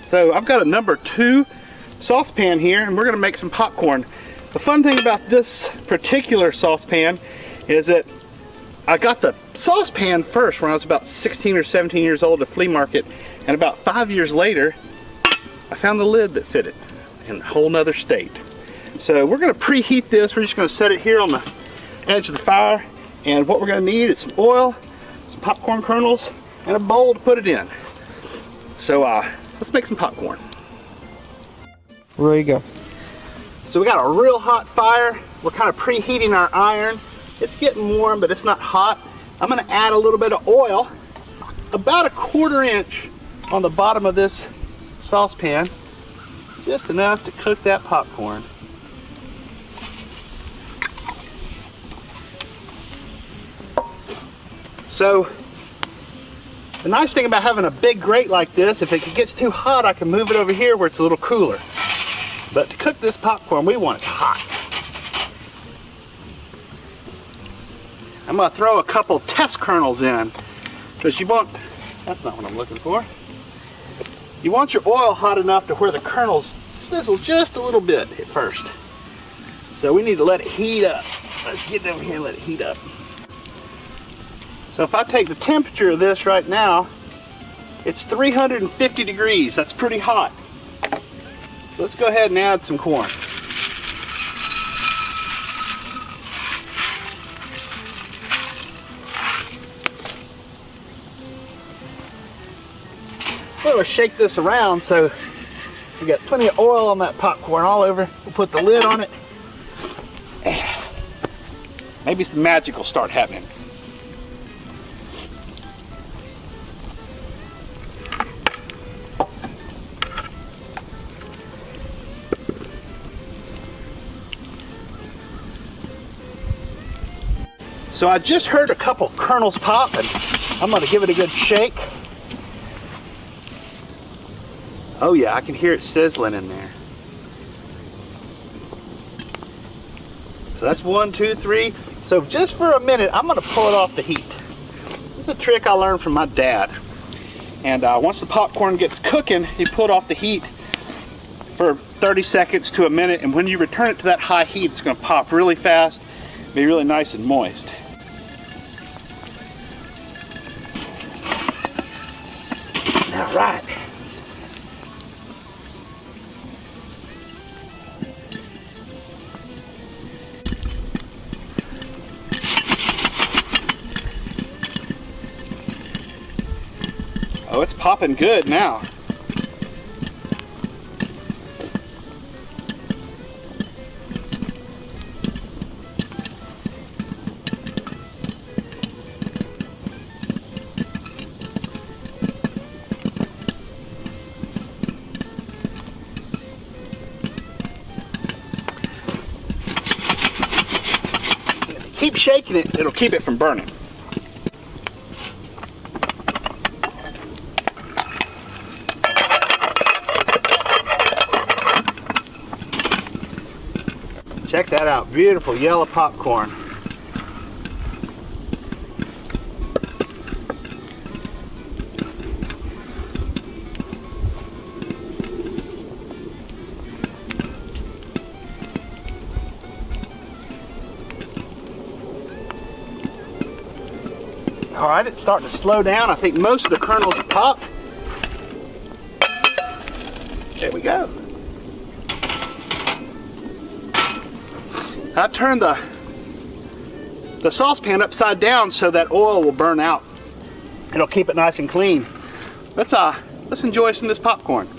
So I've got a #2 saucepan here, and we're gonna make some popcorn. The fun thing about this particular saucepan is that I got the saucepan first when I was about 16 or 17 years old at a flea market, and about 5 years later, I found the lid that fit it in a whole nother state. So we're gonna preheat this. We're just gonna set it here on the edge of the fire, and what we're gonna need is some oil, some popcorn kernels, and a bowl to put it in. So let's make some popcorn. There you go. So we got a real hot fire. We're kind of preheating our iron. It's getting warm, but it's not hot. I'm gonna add a little bit of oil, about a 1/4 inch on the bottom of this saucepan, just enough to cook that popcorn. So the nice thing about having a big grate like this, if it gets too hot, I can move it over here where it's a little cooler. But to cook this popcorn, we want it hot. I'm gonna throw a couple test kernels in, because you want, that's not what I'm looking for. You want your oil hot enough to where the kernels sizzle just a little bit at first. So we need to let it heat up. Let's get over here and let it heat up. So if I take the temperature of this right now, it's 350 degrees. That's pretty hot. Let's go ahead and add some corn. I'm going to shake this around so we got plenty of oil on that popcorn all over. We'll put the lid on it. Maybe some magic will start happening. So I just heard a couple kernels pop, and I'm going to give it a good shake. Oh yeah, I can hear it sizzling in there. So that's 1, 2, 3. So just for a minute, I'm going to pull it off the heat. This is a trick I learned from my dad. And once the popcorn gets cooking, you pull it off the heat for 30 seconds to a minute, and when you return it to that high heat, it's going to pop really fast, be really nice and moist. All right. Oh, it's popping good now. Keep shaking it, it'll keep it from burning. Check that out, beautiful yellow popcorn. All right, it's starting to slow down. I think most of the kernels have popped. There we go. I turned the saucepan upside down so that oil will burn out. It'll keep it nice and clean. Let's enjoy some of this popcorn.